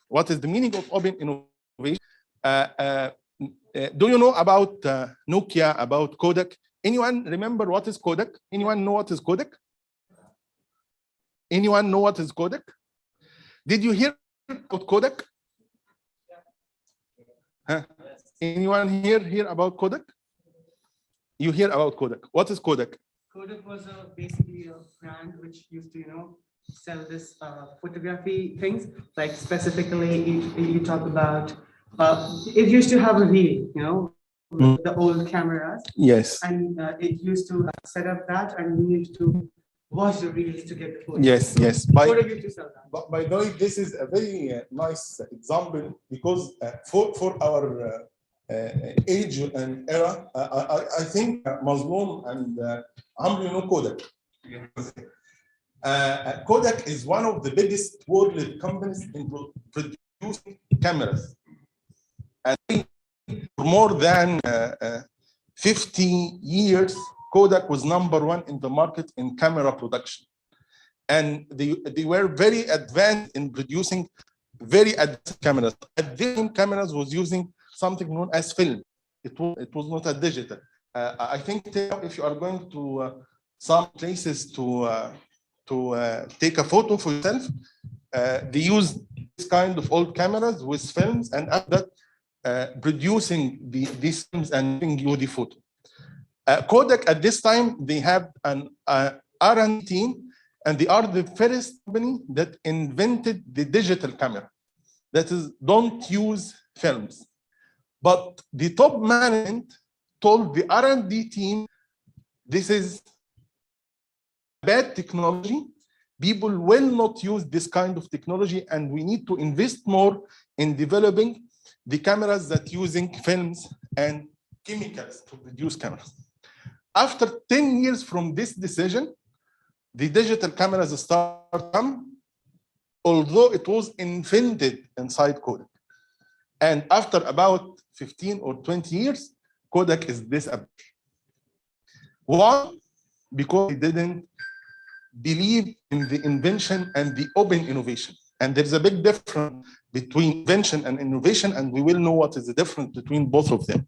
What is the meaning of open innovation? Do you know about Nokia, about Kodak? Anyone remember what is Kodak? Anyone know what is Kodak? Anyone know what is Kodak? Did you hear about Kodak? Huh? Anyone hear about Kodak? You hear about Kodak. What is Kodak? Kodak was basically a brand which used to, sell this photography things. Like specifically, you talk about, it used to have a reel, the old cameras. Yes. And it used to set up that, and you need to watch the reels to get the photos. Yes. Kodak used to sell that. By the way, this is a very nice example because for our age and era, I think Mazloom and Amr know Kodak. Kodak is one of the biggest world companies in producing cameras. And for more than 50 years, Kodak was #1 in the market in camera production. And they were very advanced in producing very advanced cameras. At this time, cameras was using something known as film. It was not a digital. I think if you are going to some places to take a photo for yourself, they use this kind of old cameras with films, and after that, producing these films and giving you the photo. Kodak at this time, they have an R&D team, and they are the first company that invented the digital camera. That is, don't use films. But the top management told the R&D team, this is bad technology. People will not use this kind of technology, and we need to invest more in developing the cameras that using films and chemicals to produce cameras. After 10 years from this decision, the digital cameras start to come, although it was invented inside Kodak. And after about 15 or 20 years, Kodak is disappeared. Why? Because they didn't believe in the invention and the open innovation. And there's a big difference between invention and innovation, and we will know what is the difference between both of them.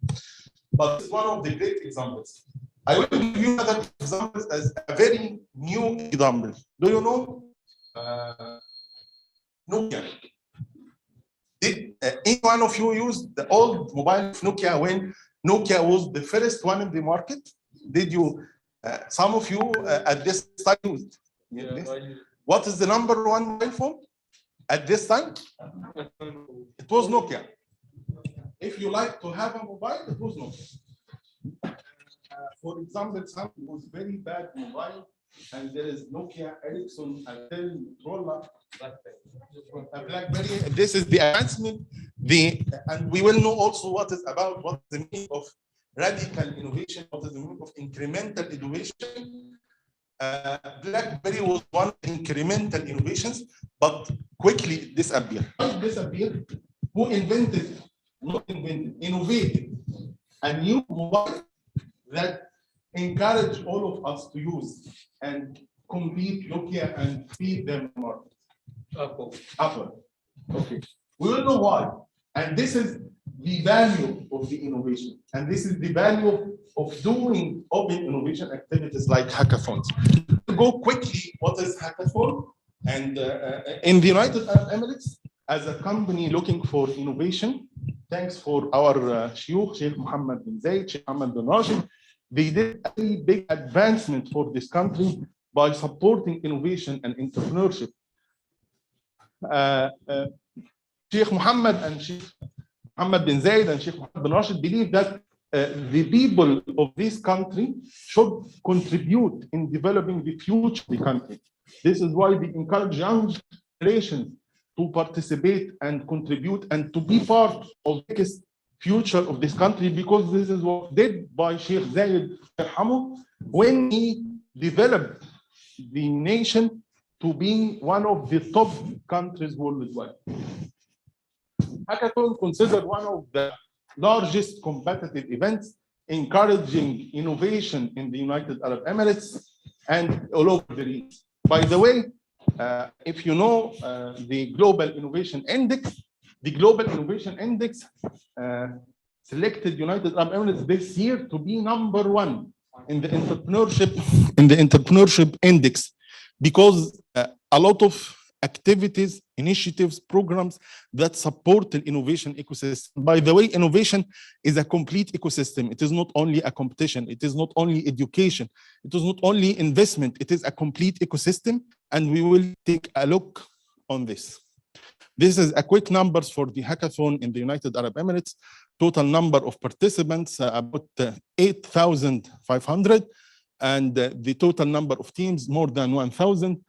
But it's one of the great examples. I will give you other examples as a very new example. Do you know Nokia? Did any one of you use the old mobile Nokia when Nokia was the first one in the market? Did you, some of you at this time used? Yeah, what is the #1 mobile phone at this time? It was Nokia. If you like to have a mobile, it was Nokia. For example, something was very bad mobile, and there is Nokia, Ericsson, Altel, Motorola, BlackBerry. This is the advancement. And we will know also what is the meaning of radical innovation, what is the meaning of incremental innovation. BlackBerry was one of the incremental innovations, but quickly disappeared. Who invented, not invented, innovated a new mobile that encouraged all of us to use and compete Nokia and feed them market? Apple. Okay. We will know why. And this is the value of the innovation. And this is the value of doing open innovation activities like hackathons. To go quickly, what is hackathon? And in the United Arab Emirates, as a company looking for innovation, thanks for our Sheikh Mohammed bin Zayed, Sheikh Mohammed bin Rashid, they did a very big advancement for this country by supporting innovation and entrepreneurship. Sheikh Mohammed and Sheikh Mohammed bin Zayed and Sheikh Mohammed bin Rashid believe that the people of this country should contribute in developing the future of the country. This is why they encourage young generations to participate and contribute and to be part of the future of this country, because this is what did by Sheikh Zayed when he developed the nation to be one of the top countries worldwide. Hackathon considered one of the largest competitive events encouraging innovation in the United Arab Emirates and all over the region. By the way, if you know the Global Innovation Index, The Global Innovation Index selected United Arab Emirates this year to be #1 in the entrepreneurship index, because a lot of activities, initiatives, programs that support the innovation ecosystem. By the way, innovation is a complete ecosystem. It is not only a competition. It is not only education. It is not only investment. It is a complete ecosystem, and we will take a look on this. This is a quick numbers for the hackathon in the United Arab Emirates. Total number of participants, about 8,500, and the total number of teams, more than 1,000.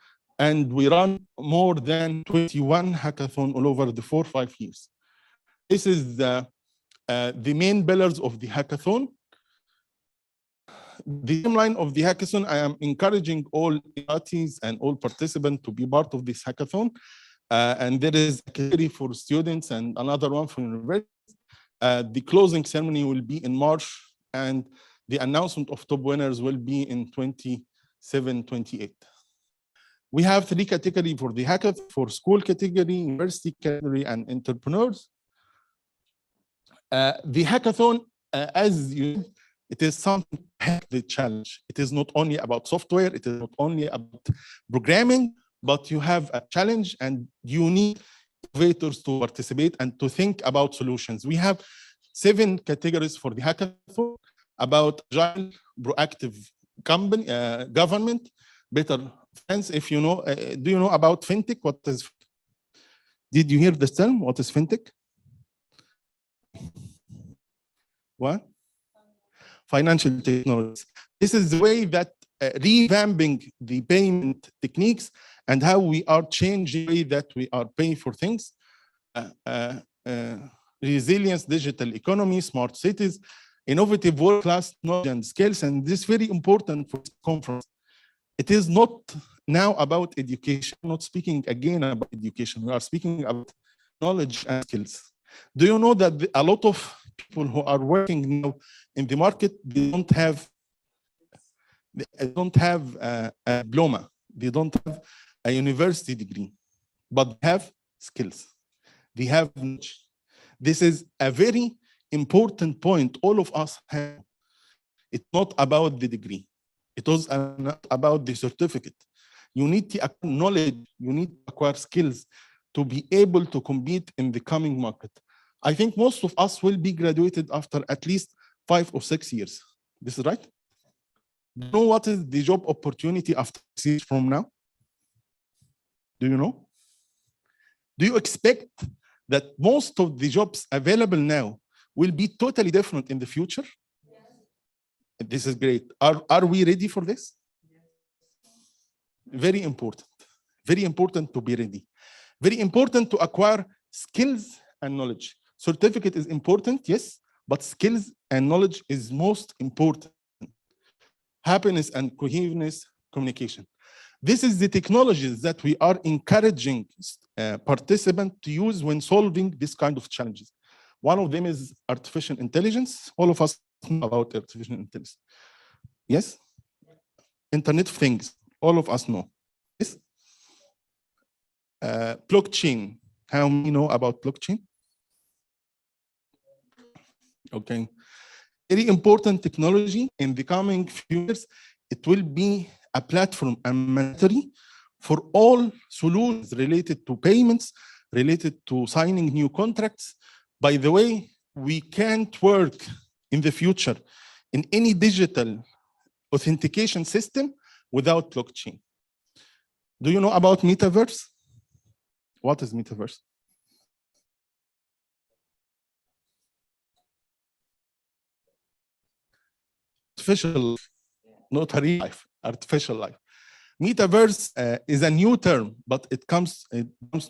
And we run more than 21 hackathons all over the 4 or 5 years. This is the main pillars of the hackathon. The timeline of the hackathon, I am encouraging all parties and all participants to be part of this hackathon. And there is a category for students and another one for universities. The closing ceremony will be in March, and the announcement of top winners will be in 27, 28. We have 3 categories for the hackathon: for school category, university category, and entrepreneurs. The hackathon, as you know, it is something to hack the challenge. It is not only about software, it is not only about programming, but you have a challenge and you need innovators to participate and to think about solutions. We have 7 categories for the hackathon: about agile, proactive company, government, better friends. If you know, do you know about fintech? What is? Did you hear the term? What is fintech? What? Financial technologies. This is the way that revamping the payment techniques and how we are changing the way that we are paying for things. Resilience, digital economy, smart cities, innovative world-class knowledge and skills. And this is very important for this conference. It is not now about education. I'm not speaking again about education. We are speaking about knowledge and skills. Do you know that a lot of people who are working now in the market, they don't have a diploma. They don't have a university degree, but they have skills. They have knowledge. This is a very important point all of us have. It's not about the degree. It was not about the certificate. You need to acquire knowledge. You need to acquire skills to be able to compete in the coming market. I think most of us will be graduated after at least 5 or 6 years. This is right? Do you know what is the job opportunity after 6 years from now? Do you know? Do you expect that most of the jobs available now will be totally different in the future? Yes. This is great. Are we ready for this? Yes. Very important. Very important to be ready. Very important to acquire skills and knowledge. Certificate is important, yes, but skills and knowledge is most important. Happiness and cohesiveness, communication. This is the technologies that we are encouraging participants to use when solving this kind of challenges. One of them is artificial intelligence. All of us know about artificial intelligence. Yes? Internet of Things. All of us know. Yes? Blockchain. How many know about blockchain? Okay. Very important technology in the coming few years. It will be a platform and mandatory for all solutions related to payments, related to signing new contracts. By the way, we can't work in the future in any digital authentication system without blockchain. Do you know about metaverse? What is metaverse? Artificial, not a real life, artificial life. Metaverse is a new term, but it comes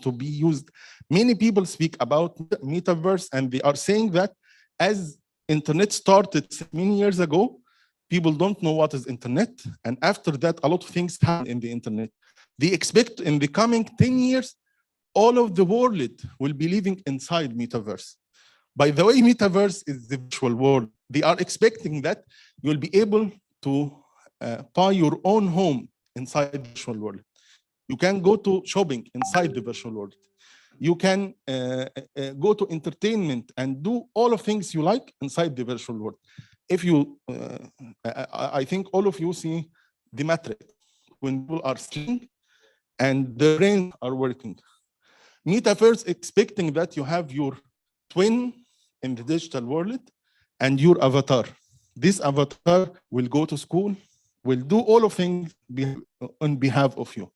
to be used. Many people speak about metaverse, and they are saying that as internet started many years ago, people don't know what is internet, and after that, a lot of things happen in the internet. They expect in the coming 10 years, all of the world will be living inside metaverse. By the way, metaverse is the virtual world. They are expecting that you'll be able to buy your own home inside the virtual world. You can go to shopping inside the virtual world. You can go to entertainment and do all of things you like inside the virtual world. If you, I think all of you see the Matrix when people are sleeping and their brains are working. Metaverse expecting that you have your twin in the digital world and your avatar. This avatar will go to school, will do all of things on behalf of you.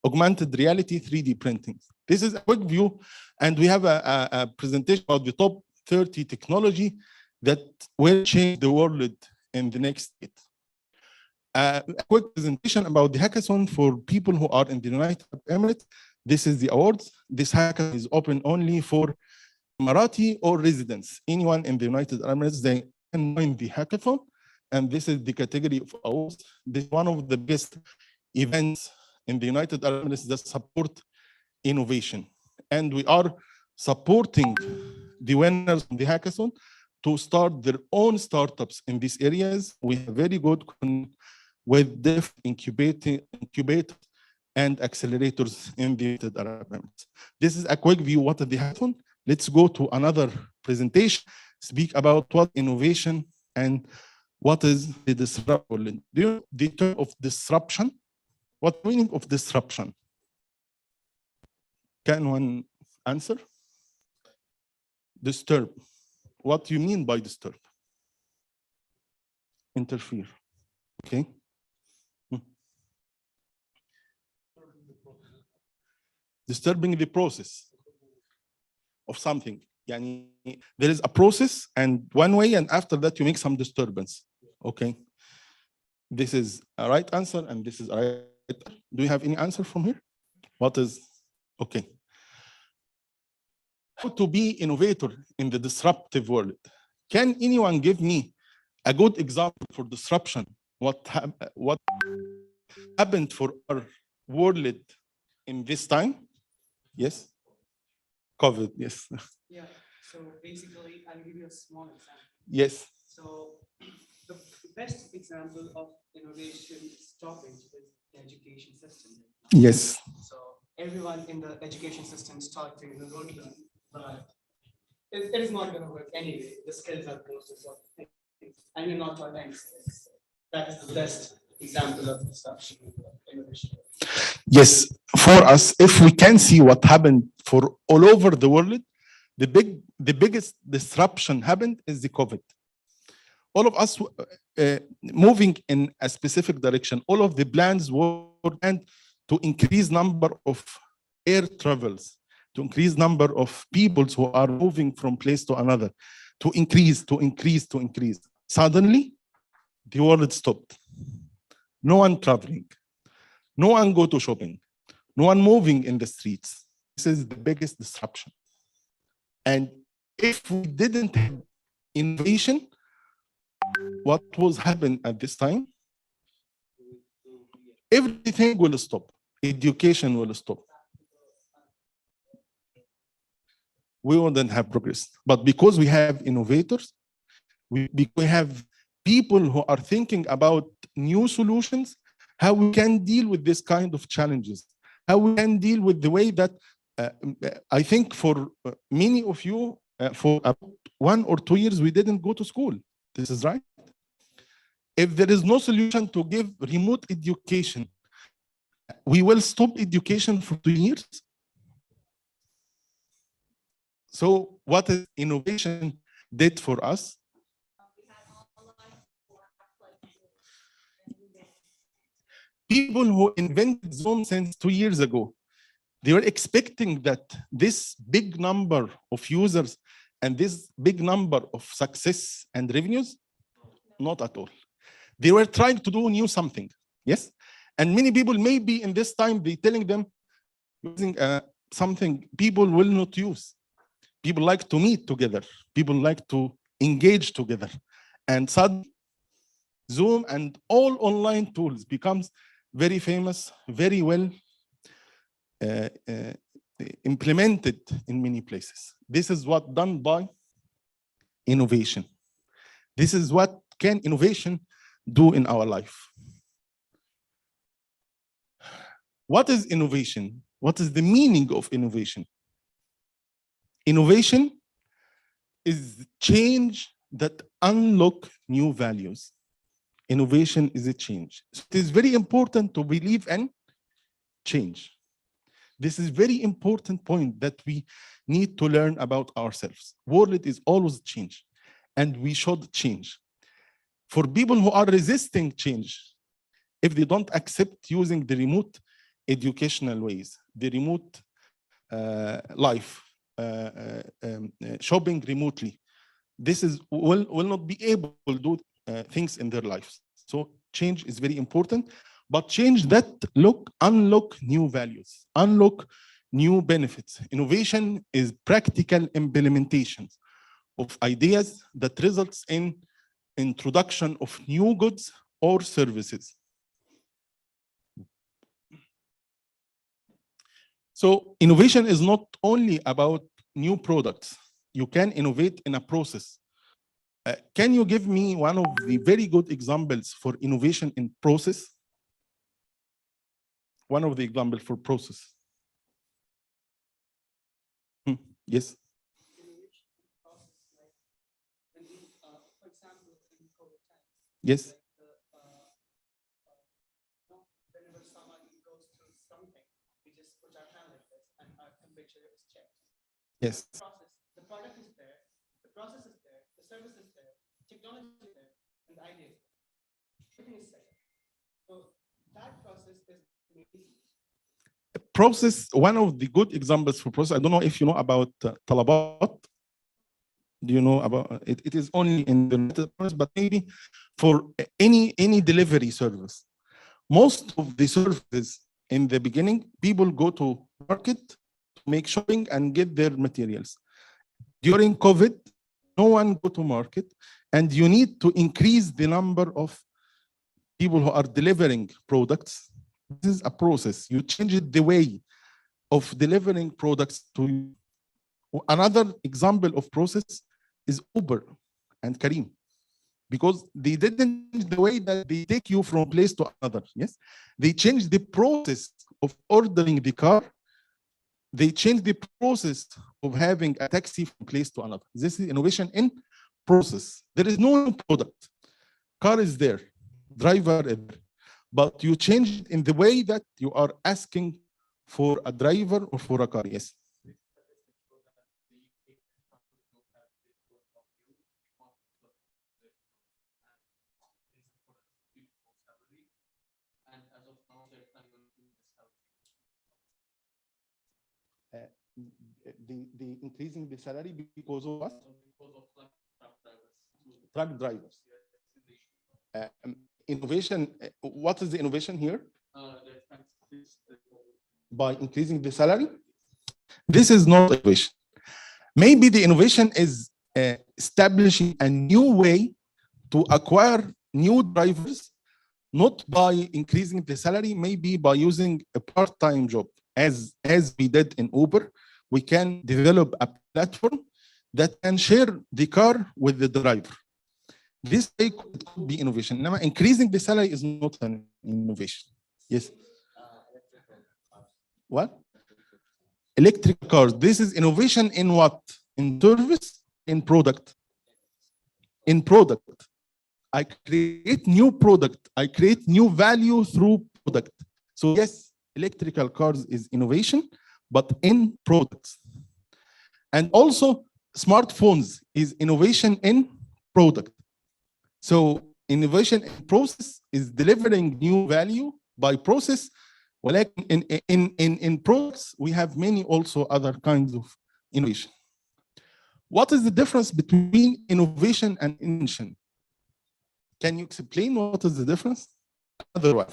Augmented reality, 3D printing. This is a quick view, and we have a presentation about the top 30 technology that will change the world in the next decade. A quick presentation about the hackathon for people who are in the United Arab Emirates. This is the awards. This hackathon is open only for Emirati or residents. Anyone in the United Arab Emirates, they can join the hackathon, and this is the category of awards. This is one of the biggest events in the United Arab Emirates that support innovation. And we are supporting the winners of the hackathon to start their own startups in these areas. We have very good with different incubators and accelerators in the United Arab Emirates. This is a quick view what is the hackathon. Let's go to another presentation, speak about what innovation and what is the disruption. Do you know the term of disruption? What meaning of disruption? Can one answer? Disturb. What do you mean by disturb? Interfere. Okay. Disturbing the process of something. Yani, there is a process and one way, and after that you make some disturbance. Okay. This is a right answer, and this is a right. Do you have any answer from here? What is okay? How to be innovator in the disruptive world? Can anyone give me a good example for disruption? What happened for our world in this time? Yes. COVID. Yes. Yeah. So basically, I'll give you a small example. Yes. So the best example of innovation stoppage is the education system. Yes. So everyone in the education system is taught to go to learn, but it is not going to work anyway. The skills are close to things, and you're not taught any skills. That is the best example of disruption innovation. Yes, for us, if we can see what happened for all over the world, the biggest disruption happened is the COVID. All of us moving in a specific direction. All of the plans were planned to increase number of air travels, to increase number of people who are moving from place to another, to increase. Suddenly, the world stopped. No one traveling. No one go to shopping. No one moving in the streets. This is the biggest disruption. And if we didn't have innovation, what was happening at this time? Everything will stop. Education will stop. We wouldn't have progress. But because we have innovators, we have people who are thinking about new solutions, how we can deal with this kind of challenges, how we can deal with the way that I think for many of you, for about 1 or 2 years, we didn't go to school. This is right. If there is no solution to give remote education, we will stop education for 2 years. So what is innovation did for us? People who invented Zoom since 2 years ago, they were expecting that this big number of users and this big number of success and revenues, not at all. They were trying to do new something, yes? And many people maybe in this time, they telling them using something people will not use. People like to meet together. People like to engage together. And suddenly, Zoom and all online tools becomes very famous, very well implemented in many places. This is what done by innovation. This is what can innovation do in our life. What is innovation? What is the meaning of innovation? Innovation is change that unlock new values. Innovation is a change. So it is very important to believe in change. This is very important point that we need to learn about ourselves. World is always change, and we should change. For people who are resisting change, if they don't accept using the remote educational ways, the remote life, shopping remotely, this is will not be able to do things in their lives. So change is very important, but change that unlock new values, unlock new benefits. Innovation is practical implementation of ideas that results in introduction of new goods or services. So innovation is not only about new products. You can innovate in a process. Can you give me one of the very good examples for innovation in process? One of the examples for process. Yes. Yes. Whenever someone goes through something, we just put our hand like this and our temperature is checked. Yes. The product is there, the process is there, the service is there, technology is there, and the idea is there. Everything is set. So that process is amazing. Process, one of the good examples for process, I don't know if you know about Talabat. Do you know about it? It is only in the United States, but maybe for any delivery service. Most of the services in the beginning, people go to market to make shopping and get their materials. During COVID, no one go to market, and you need to increase the number of people who are delivering products. This is a process. You change the way of delivering products to you. Another example of process is Uber and Kareem, because they didn't change the way that they take you from place to another. Yes, they changed the process of ordering the car. They changed the process of having a taxi from place to another. This is innovation in process. There is no new product. Car is there, driver is there, but you change it in the way that you are asking for a driver or for a car. Yes. The increasing the salary because of what? Truck drivers. Innovation. What is the innovation here? By increasing the salary. This is not innovation. Maybe the innovation is establishing a new way to acquire new drivers, not by increasing the salary, maybe by using a part-time job. As we did in Uber, we can develop a platform that can share the car with the driver. This could be innovation. Now, increasing the salary is not an innovation. Yes. What? Electric cars. This is innovation in what? In service, in product. In product. I create new product. I create new value through product. So yes, electrical cars is innovation, but in products. And also smartphones is innovation in product. So innovation in process is delivering new value by process. Well, in products, we have many also other kinds of innovation. What is the difference between innovation and invention? Can you explain what is the difference? Another one.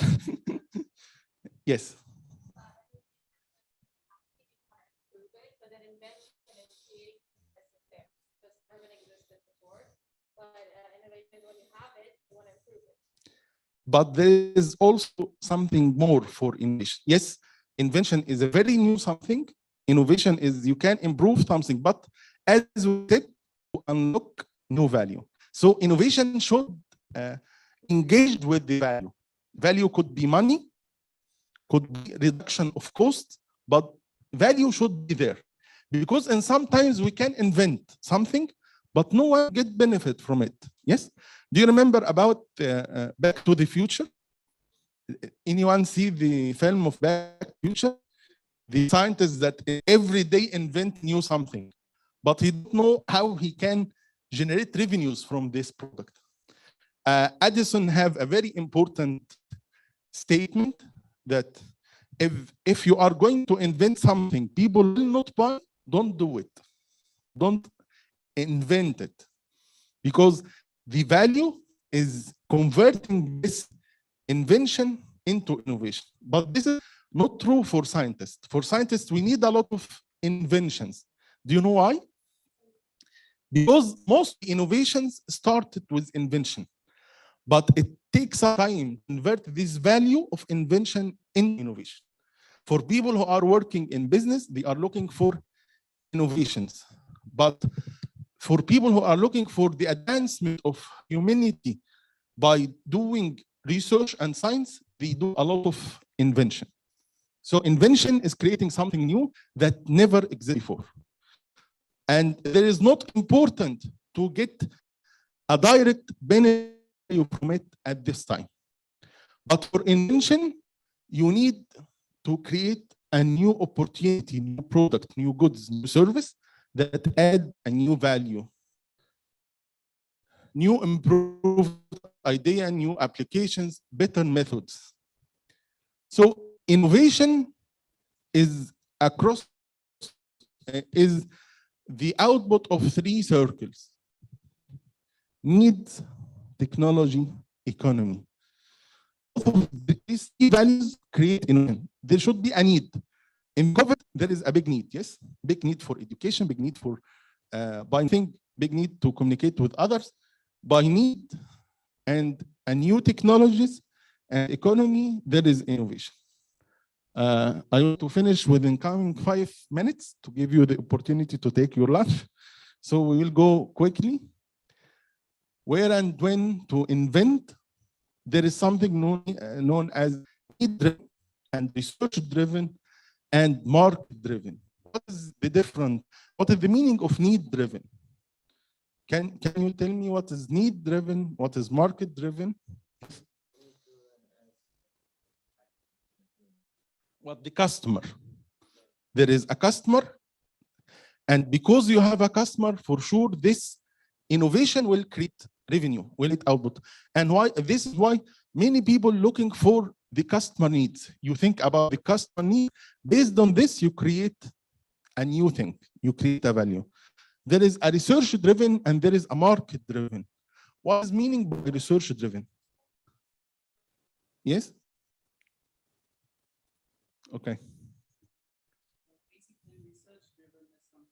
Yes. But there is also something more for innovation. Yes, invention is a very new something. Innovation is you can improve something, but as we said, to unlock new value. So innovation should engage with the value. Value could be money, could be reduction of cost, but value should be there. Because and sometimes we can invent something, but no one get benefit from it. Yes? Do you remember about Back to the Future? Anyone see the film of Back to the Future? The scientist that every day invent new something, but he don't know how he can generate revenues from this product. Edison have a very important statement that if you are going to invent something people will not buy, don't do it. Don't invent it. Because the value is converting this invention into innovation. But this is not true for scientists. For scientists, we need a lot of inventions. Do you know why? Because most innovations started with invention, but it takes time to convert this value of invention in innovation. For people who are working in business, they are looking for innovations. But for people who are looking for the advancement of humanity by doing research and science, they do a lot of invention. So invention is creating something new that never existed before. And there is not important to get a direct benefit from it at this time. But for invention, you need to create a new opportunity, new product, new goods, new service that add a new value, new improved idea, new applications, better methods. So innovation is the output of three circles: needs, technology, economy. These three values create innovation. There should be a need. In COVID, there is a big need, yes? Big need for education, big need for buying things, big need to communicate with others. By need and a new technologies and economy, there is innovation. I want to finish within coming 5 minutes to give you the opportunity to take your lunch. So we will go quickly. Where and when to invent, there is something known as need-driven and research-driven and market-driven. What is the difference? What is the meaning of need-driven? Can you tell me what is need-driven, what is market-driven? What the customer. There is a customer, and because you have a customer, for sure this innovation will create revenue, will create output. And why? This is why many people looking for the customer needs. You think about the customer need. Based on this, you create a new thing. You create a value. There is a research-driven and there is a market-driven. What is meaning by research-driven? Yes? Okay. Basically, research-driven is something.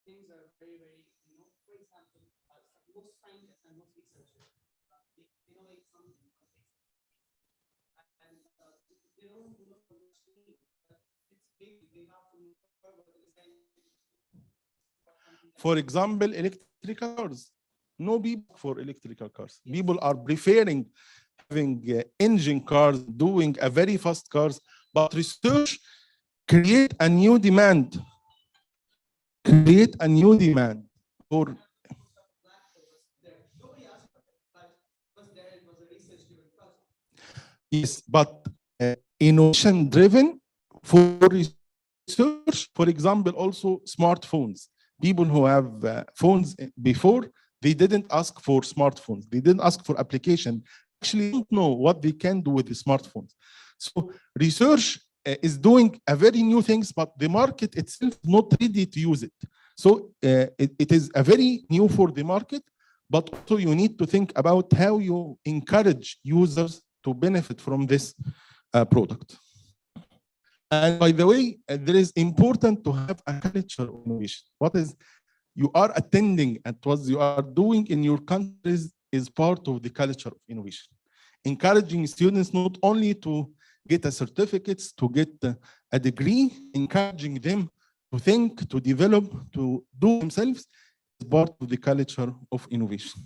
Things are very, very, for example, most scientists and most researchers, they innovate something. And they don't look for much need, but it's big, they have to move forward. For example, electrical cars. No people for electrical cars. Yes. People are preferring having engine cars, doing a very fast cars, but research create a new demand. Create a new demand for. Yes, but innovation driven for research, for example, also smartphones. People who have phones before, they didn't ask for smartphones. They didn't ask for application. Actually, don't know what they can do with the smartphones. So research is doing a very new things, but the market itself is not ready to use it. So it is a very new for the market, but also you need to think about how you encourage users to benefit from this product. And by the way, there is important to have a culture of innovation. What is you are attending and what you are doing in your countries is part of the culture of innovation. Encouraging students not only to get a certificates, to get a degree, encouraging them to think, to develop, to do themselves is part of the culture of innovation.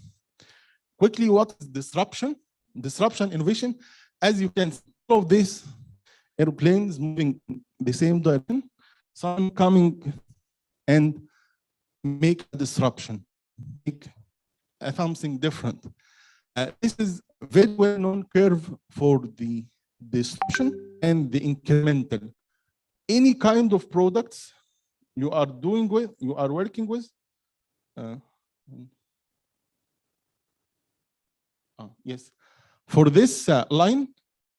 Quickly, what is disruption? Disruption innovation, as you can see, all of this airplanes moving in the same direction. some coming and make a disruption, make something different. This is a very well-known curve for the disruption and the incremental. Any kind of products you are working with. Yes, for this line,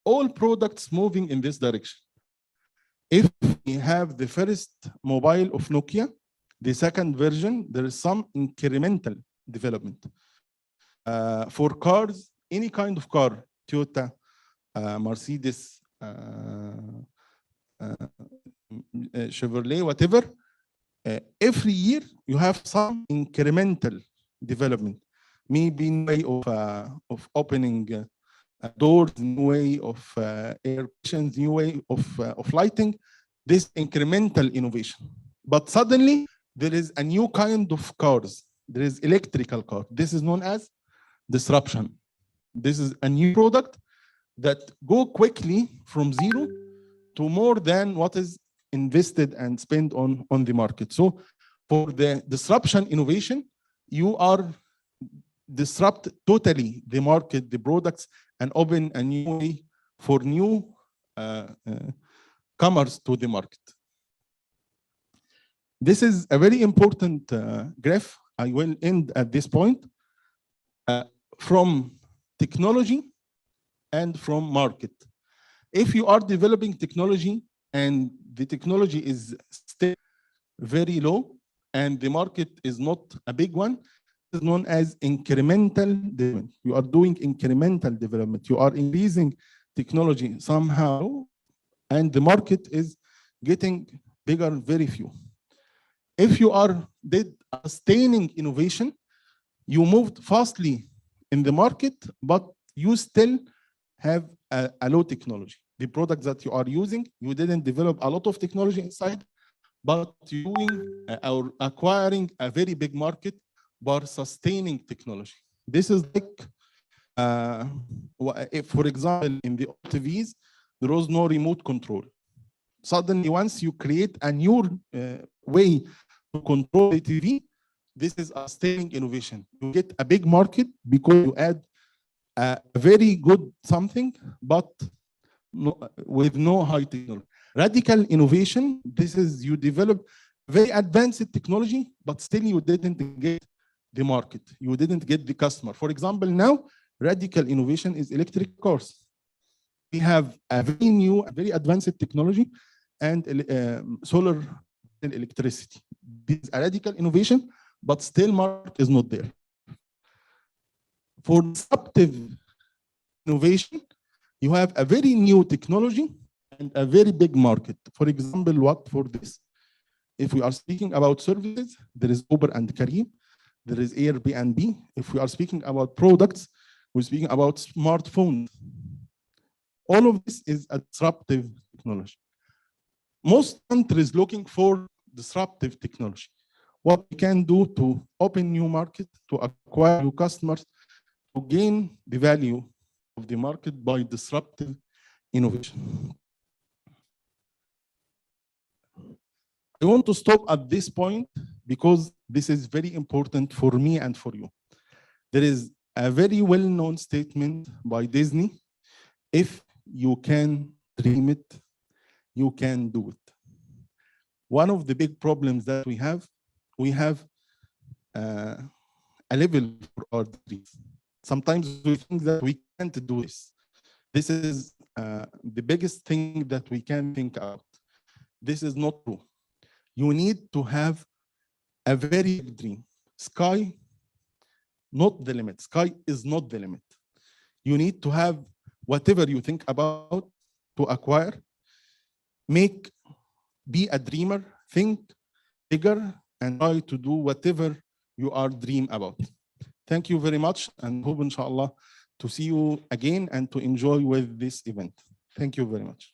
all products moving in this direction. If we have the first mobile of Nokia, the second version, there is some incremental development. For cars, any kind of car, Toyota, Mercedes, Chevrolet, whatever, every year you have some incremental development. Maybe new way of opening doors, new way of air conditions, new way of lighting, this incremental innovation. But suddenly there is a new kind of cars. There is electrical car. This is known as disruption. This is a new product that go quickly from zero to more than what is invested and spent on the market. So for the disruption innovation, you are disrupt totally the market, the products, and open a new way for new comers to the market. This is a very important graph. I will end at this point. From technology and from market. If you are developing technology and the technology is still very low and the market is not a big one, it is known as incremental development. You are doing incremental development. You are increasing technology somehow and the market is getting bigger, very few. If you are sustaining innovation, you moved fastly in the market, but you still have a low technology. The products that you are using, you didn't develop a lot of technology inside, but doing or acquiring a very big market by sustaining technology. This is like, if, for example, in the TVs, there was no remote control. Suddenly, once you create a new way to control the TV, this is a sustaining innovation. You get a big market because you add a very good something, but with no high technology. Radical innovation, this is you develop very advanced technology, but still you didn't get the market. You didn't get the customer. For example, now, radical innovation is electric cars. We have a very new, a very advanced technology and solar electricity. This is a radical innovation, but still market is not there. For disruptive innovation, you have a very new technology and a very big market. For example, what for this? If we are speaking about services, there is Uber and Careem, there is Airbnb. If we are speaking about products, we're speaking about smartphones. All of this is a disruptive technology. Most countries looking for disruptive technology. What we can do to open new markets, to acquire new customers, to gain the value of the market by disruptive innovation. I want to stop at this point because this is very important for me and for you. There is a very well-known statement by Disney: if you can dream it, you can do it. One of the big problems that we have a level for our dreams. Sometimes we think that we can't do this. This is the biggest thing that we can think about. This is not true. You need to have a very big dream. Sky, not the limit. Sky is not the limit. You need to have whatever you think about to acquire. Be a dreamer, think bigger, and try to do whatever you are dream about. Thank you very much, and hope inshallah to see you again and to enjoy with this event. Thank you very much.